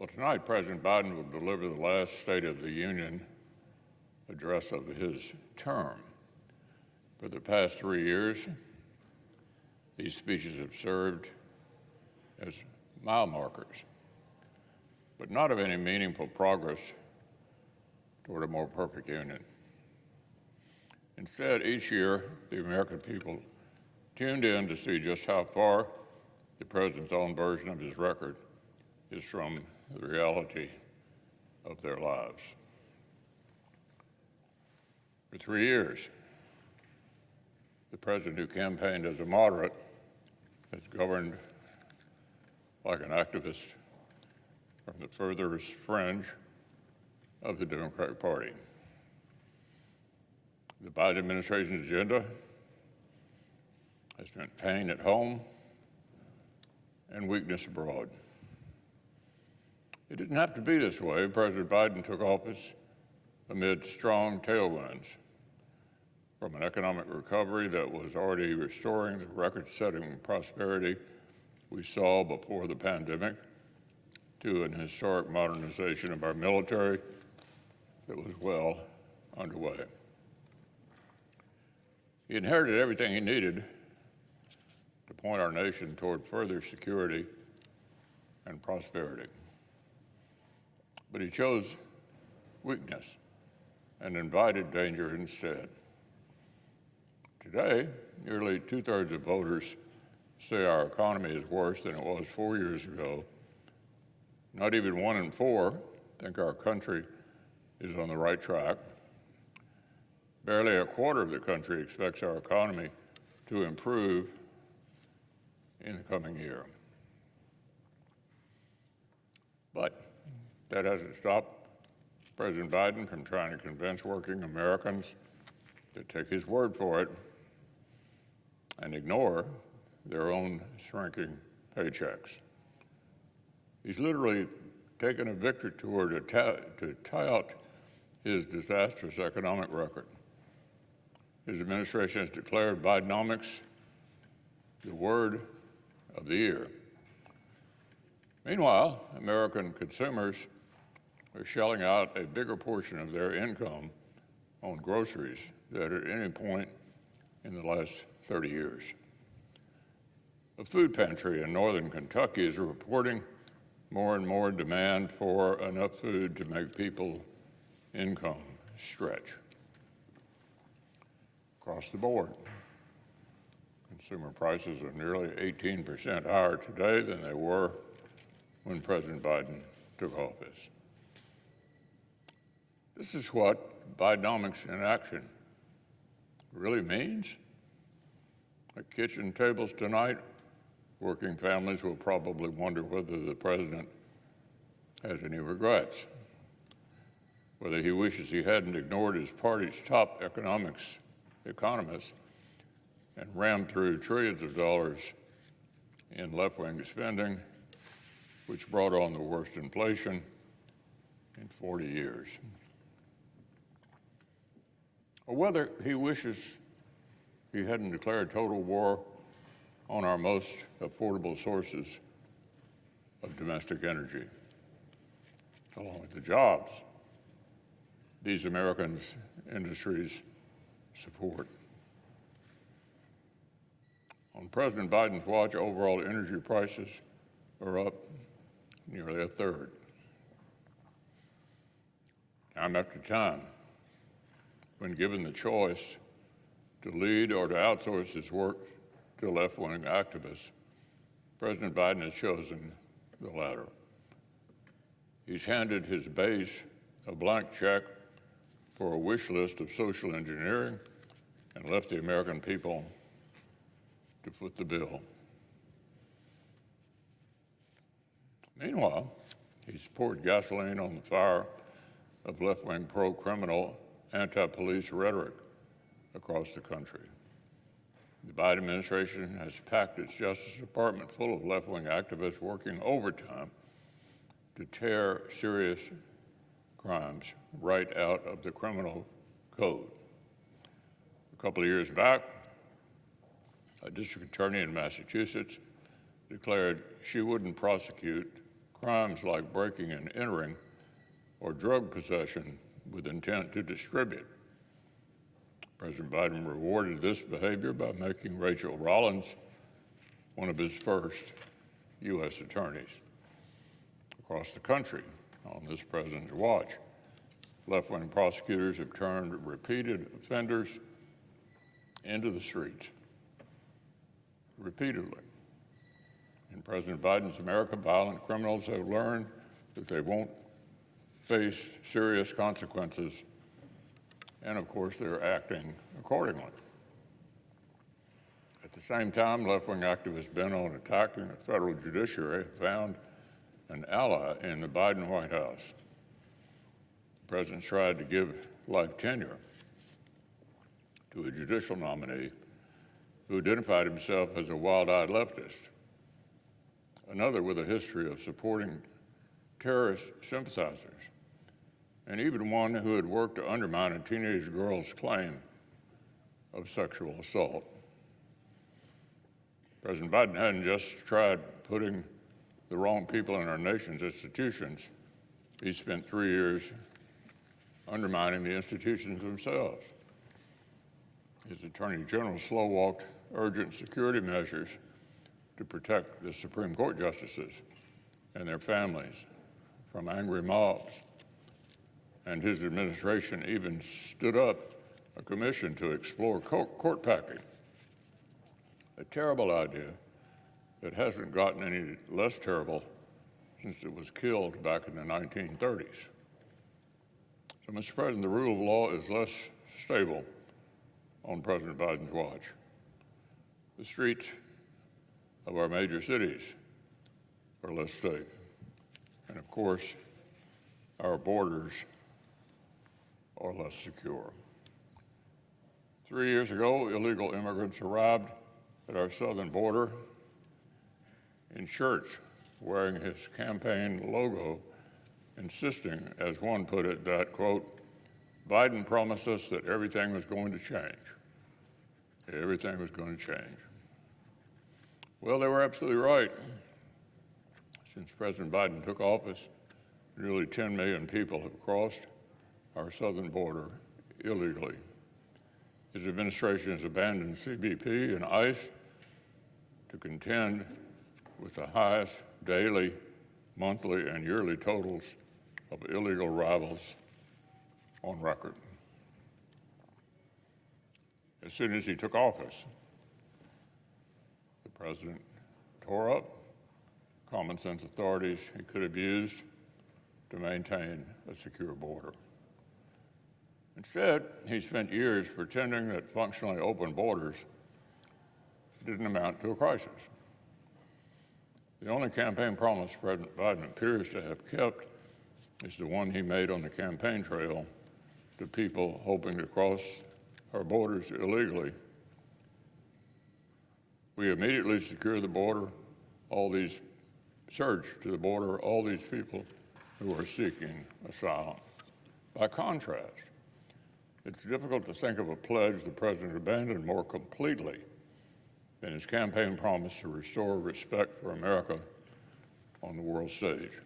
Well, tonight, President Biden will deliver the last State of the Union address of his term. For the past 3 years, these speeches have served as mile markers, but not of any meaningful progress toward a more perfect union. Instead, each year, the American people tuned in to see just how far the president's own version of his record is from the reality of their lives. For 3 years, the president who campaigned as a moderate has governed like an activist from the furthest fringe of the Democratic Party. The Biden administration's agenda has meant pain at home and weakness abroad. It didn't have to be this way. President Biden took office amid strong tailwinds from an economic recovery that was already restoring the record-setting prosperity we saw before the pandemic to an historic modernization of our military that was well underway. He inherited everything he needed to point our nation toward further security and prosperity. But he chose weakness and invited danger instead. Today, nearly 2/3 of voters say our economy is worse than it was 4 years ago. Not even 1 in 4 think our country is on the right track. Barely a quarter of the country expects our economy to improve in the coming year. But that hasn't stopped President Biden from trying to convince working Americans to take his word for it and ignore their own shrinking paychecks. He's literally taken a victory tour to tout his disastrous economic record. His administration has declared Bidenomics the word of the year. Meanwhile, American consumers are shelling out a bigger portion of their income on groceries than at any point in the last 30 years. A food pantry in northern Kentucky is reporting more and more demand for enough food to make people's income stretch. Across the board, consumer prices are nearly 18% higher today than they were when President Biden took office. This is what Bidenomics in action really means. At kitchen tables tonight, working families will probably wonder whether the president has any regrets, whether he wishes he hadn't ignored his party's top economists and rammed through trillions of dollars in left-wing spending, which brought on the worst inflation in 40 years. Or whether he wishes he hadn't declared total war on our most affordable sources of domestic energy, along with the jobs these Americans' industries support. On President Biden's watch, overall energy prices are up nearly 1/3. Time after time, when given the choice to lead or to outsource his work to left-wing activists, President Biden has chosen the latter. He's handed his base a blank check for a wish list of social engineering and left the American people to foot the bill. Meanwhile, he's poured gasoline on the fire of left-wing pro-criminal anti-police rhetoric across the country. The Biden administration has packed its Justice Department full of left-wing activists working overtime to tear serious crimes right out of the criminal code. A couple of years back, a district attorney in Massachusetts declared she wouldn't prosecute crimes like breaking and entering or drug possession with intent to distribute. President Biden rewarded this behavior by making Rachel Rollins one of his first U.S. attorneys across the country on this president's watch. Left-wing prosecutors have turned repeated offenders into the streets repeatedly. In President Biden's America, violent criminals have learned that they won't face serious consequences, and of course, they're acting accordingly. At the same time, left-wing activists bent on attacking the federal judiciary found an ally in the Biden White House. The president's tried to give life tenure to a judicial nominee who identified himself as a wild-eyed leftist, another with a history of supporting terrorist sympathizers, and even one who had worked to undermine a teenage girl's claim of sexual assault. President Biden hadn't just tried putting the wrong people in our nation's institutions. He spent 3 years undermining the institutions themselves. His Attorney General slow-walked urgent security measures to protect the Supreme Court justices and their families from angry mobs. And his administration even stood up a commission to explore court packing, a terrible idea that hasn't gotten any less terrible since it was killed back in the 1930s. So, Mr. President, the rule of law is less stable on President Biden's watch. The streets of our major cities are less safe. And of course, our borders are less secure. 3 years ago, illegal immigrants arrived at our southern border in shirts wearing his campaign logo, insisting, as one put it, that, quote, Biden promised us that everything was going to change. Everything was going to change. Well, they were absolutely right. Since President Biden took office, nearly 10 million people have crossed our southern border illegally. His administration has abandoned CBP and ICE to contend with the highest daily, monthly, and yearly totals of illegal arrivals on record. As soon as he took office, the president tore up common sense authorities he could have used to maintain a secure border. Instead, he spent years pretending that functionally open borders didn't amount to a crisis. The only campaign promise President Biden appears to have kept is the one he made on the campaign trail to people hoping to cross our borders illegally. We immediately secure the border, surge to the border, all these people who are seeking asylum. By contrast, it's difficult to think of a pledge the president abandoned more completely than his campaign promise to restore respect for America on the world stage.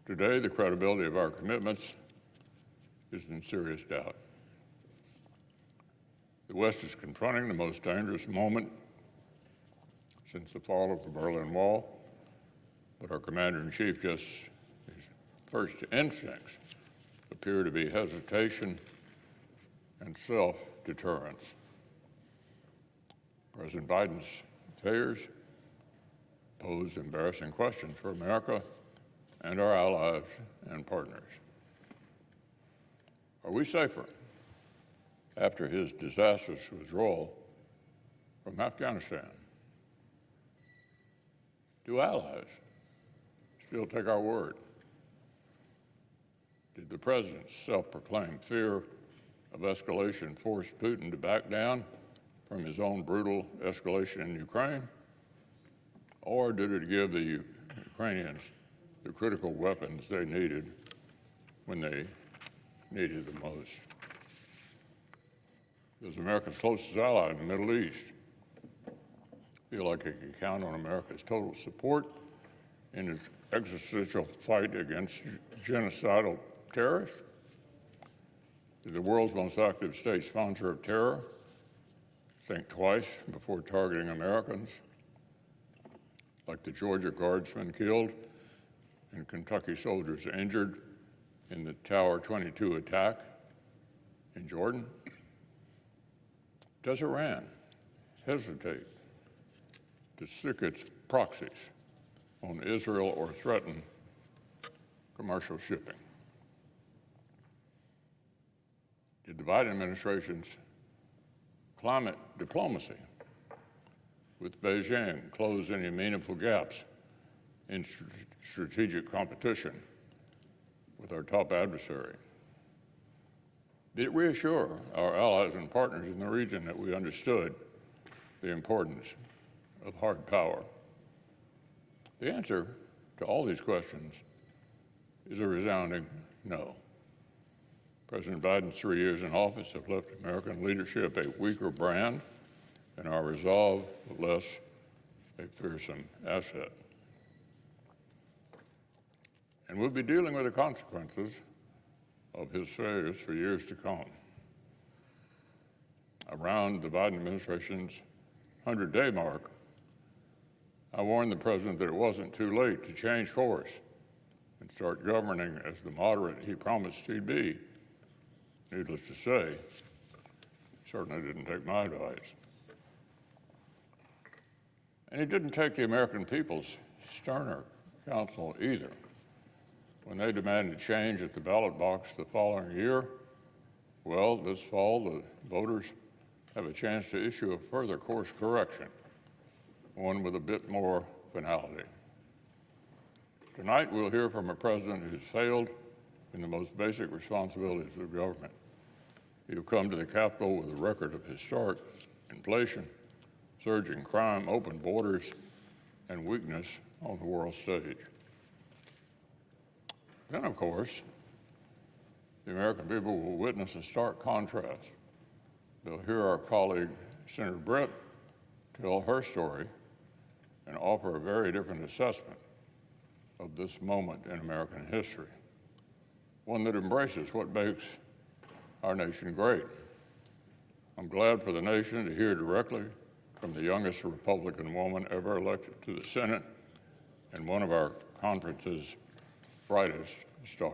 Today, the credibility of our commitments is in serious doubt. The West is confronting the most dangerous moment since the fall of the Berlin Wall, but our commander-in-chief his first instincts appear to be hesitation and self-deterrence. President Biden's failures pose embarrassing questions for America and our allies and partners. Are we safer after his disastrous withdrawal from Afghanistan? Do allies still take our word? Did the president's self-proclaimed fear of escalation force Putin to back down from his own brutal escalation in Ukraine? Or did it give the Ukrainians the critical weapons they needed when they needed the most? Does America's closest ally in the Middle East feel like it can count on America's total support in its existential fight against genocidal terrorists? Is the world's most active state sponsor of terror think twice before targeting Americans, like the Georgia Guardsmen killed and Kentucky soldiers injured in the Tower 22 attack in Jordan? Does Iran hesitate to stick its proxies on Israel or threaten commercial shipping? Did the Biden administration's climate diplomacy with Beijing close any meaningful gaps in strategic competition with our top adversary? Did it reassure our allies and partners in the region that we understood the importance of hard power? The answer to all these questions is a resounding no. President Biden's 3 years in office have left American leadership a weaker brand and our resolve less a fearsome asset. And we'll be dealing with the consequences of his failures for years to come. Around the Biden administration's 100-day mark, I warned the president that it wasn't too late to change course and start governing as the moderate he promised he'd be. Needless to say, he certainly didn't take my advice. And he didn't take the American people's sterner counsel either. When they demanded change at the ballot box the following year, well, this fall, the voters have a chance to issue a further course correction, one with a bit more finality. Tonight, we'll hear from a president who's failed in the most basic responsibilities of government. He'll come to the Capitol with a record of historic inflation, surging crime, open borders, and weakness on the world stage. Then, of course, the American people will witness a stark contrast. They'll hear our colleague, Senator Britt, tell her story and offer a very different assessment of this moment in American history, one that embraces what makes our nation great. I'm glad for the nation to hear directly from the youngest Republican woman ever elected to the Senate and one of our conference's brightest stars.